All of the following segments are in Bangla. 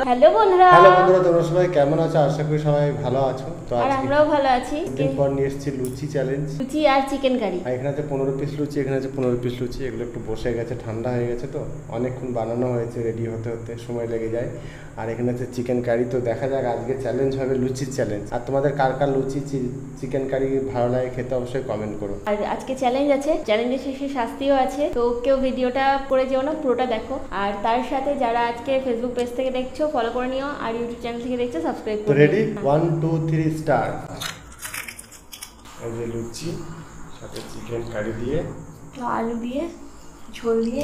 হ্যালো বন্ধুরা, তোমরা সবাই কেমন আছো? আশা করি সবাই ভালো আছো। তো আর আমরাও ভালো আছি। দিন পর নিয়ে এসেছি লুচি চ্যালেঞ্জ। লুচি আর চিকেন কারি। এখানে আছে 15 পিস লুচি, এখানে আছে 15 পিস লুচি। এগুলো একটু বসে গেছে, ঠান্ডা হয়ে গেছে, তো অনেকক্ষণ বানানো হয়েছে, রেডি হতে হতে সময় লেগে যায়। আর এখানে আছে চিকেন কারি। তো দেখা যাক, আজকে চ্যালেঞ্জ হবে লুচির চ্যালেঞ্জ। আর তোমাদের কার কার লুচি চিকেন কারি ভালো লাগে খেতে অবশ্যই কমেন্ট করো। আর আজকে চ্যালেঞ্জ আছে, চ্যালেঞ্জের শেষে শাস্তিও আছে। তো কেউ ভিডিওটা পড়ে যেও না, পুরোটা দেখো। আর তার সাথে যারা আজকে ফেসবুক পেজ থেকে দেখছো ফলো করে নিও, আর ইউটিউব চ্যানেল থেকে দেখছো সাবস্ক্রাইব করে নিও। রেডি? 1 2 3 স্টার্ট। এই যে লুচি সাথে চিকেন কারি দিয়ে, আলু দিয়ে, ঝোল দিয়ে।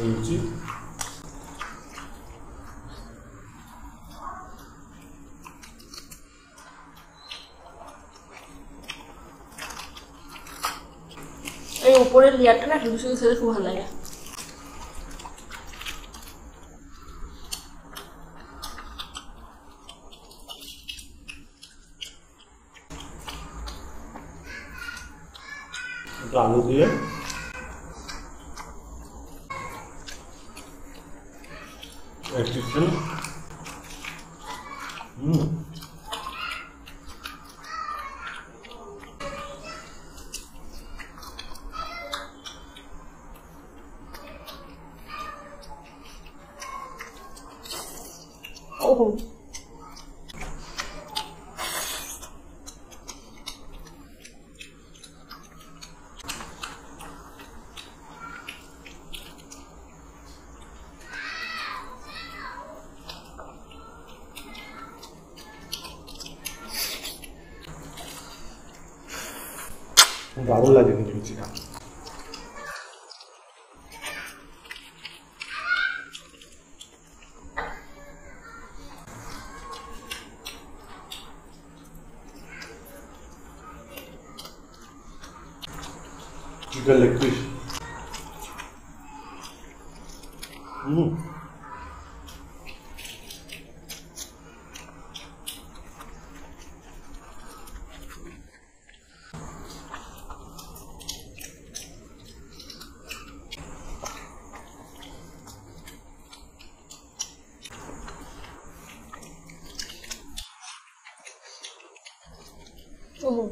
লুচি এই উপরের লেয়ারটা না শুধু শুধু খেতে খুব ভালো লাগে। আলু দিয়ে, চিকেন। ওহো, দারুণ লাগে কিন্তু লুচিটা। Chicken leg piece. ওহো,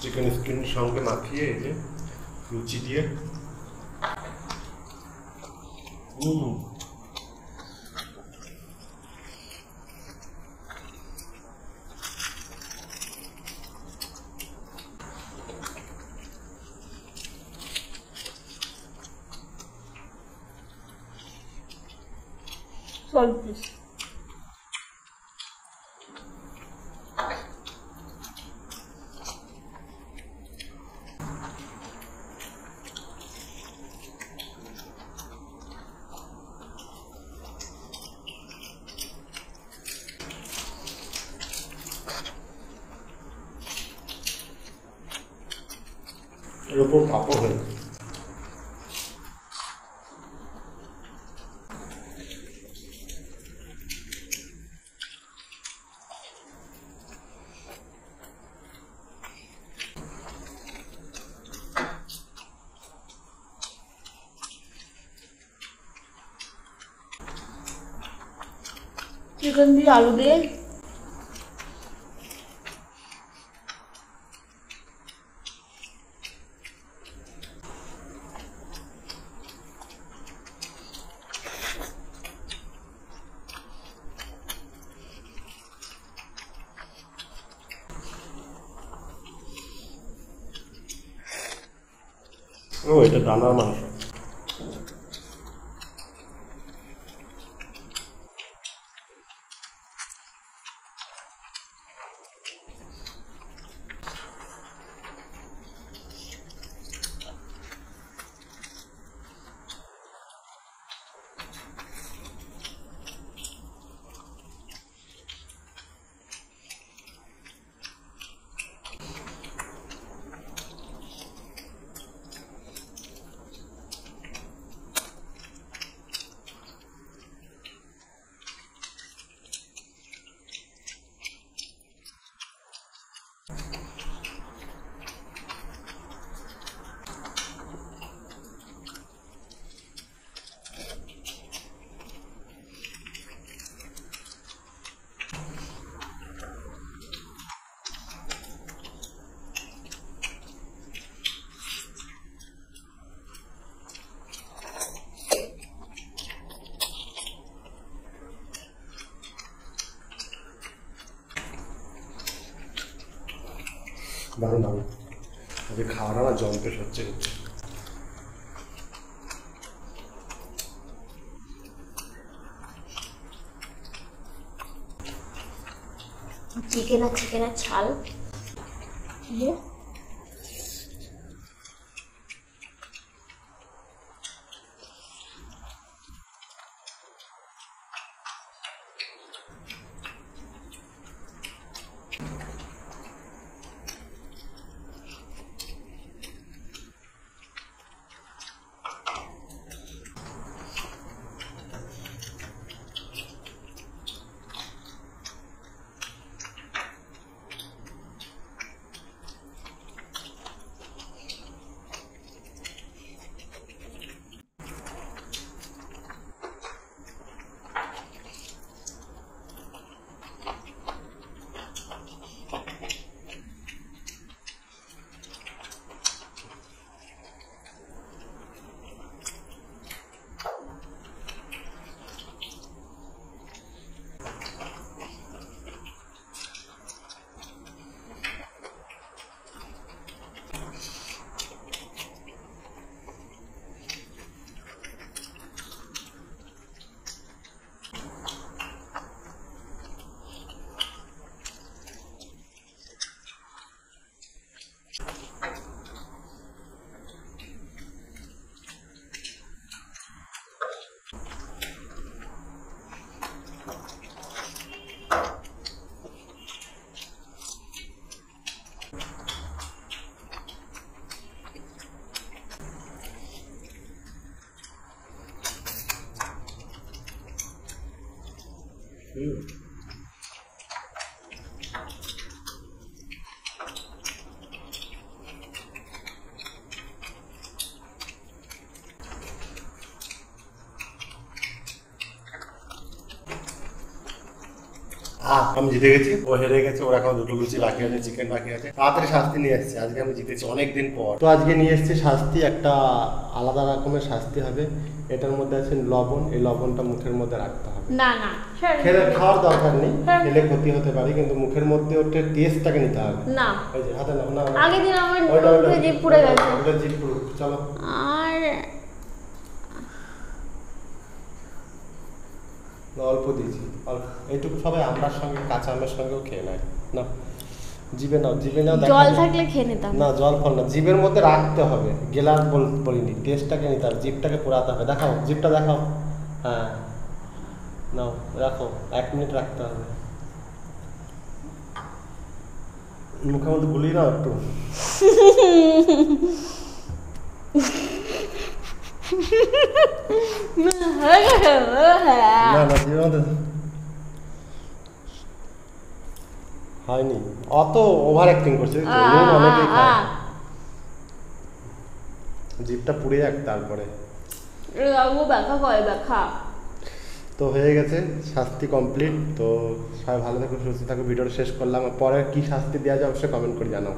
চিকেন স্কিন সঙ্গে মাখিয়ে এই যে লুচি দিয়ে, সল্ট প্লিজ। এর উপর পাপড় হয়ে চিকেন দিয়ে, আলু দিয়ে, ও এটা ডানার মাংস। দারুণ দারুণ। আজকে খাওয়াটা না জম্পেশ হচ্ছে। চিকেনের ছাল দিয়ে আমি জিতে গেছি, ও হেরে গেছে, ওর এখন দুটো লুচি বাকি আছে, চিকেন বাকি আছে। তাড়াতাড়ি শাস্তি নিয়ে এসেছি, আজকে আমি জিতেছি অনেকদিন পর। তো আজকে নিয়ে এসেছি শাস্তি, একটা আলাদা রকমের শাস্তি হবে। এটার মধ্যে আছে লবণ, এই লবণটা মুখের মধ্যে রাখতে হবে। না না খেলে খাওয়ার দরকার নেই, খেলে ক্ষতি হতে পারে, কিন্তু মুখের মধ্যে ওটা টেস্টটাকে নিতে হবে। না এই যে হাতে নাও, না আগে দিন আমার জিভ পুড়ে গেছে। ওটা জিভ পুরো, চলো। আর অল্প দিয়েছি, অল্প, এইটুকু সবাই আমরার সঙ্গে, কাঁচা আমের সঙ্গেও খেয়ে নেয় না। জিভে নাও, জিভে নাও। জল থাকলে খেয়ে নিতাম। না, জল ফল না, জিভের মধ্যে রাখতে হবে, গেলার বলিনি, টেস্টটাকে নিতে হবে, জিভটাকে পোড়াতে হবে। দেখাও, জিভটা দেখাও। হ্যাঁ নাও, রাখো, 1 মিনিট রাখতে হবে। মুখের মধ্যে গুলিয়ে নাও একটু। না না, জিভের মধ্যে হয়নি, অত ওভার অ্যাক্টিং করছে, অনেকেই খায়। জিভটা পুড়ে যাক তারপরে। ব্যথা করে, ব্যথা। তো হয়ে গেছে, শাস্তি কমপ্লিট। তো সবাই ভালো থাকো, সুস্থ থাকো, ভিডিওটা শেষ করলাম। পরে কি শাস্তি দেওয়া যায় অবশ্যই কমেন্ট করে জানাও।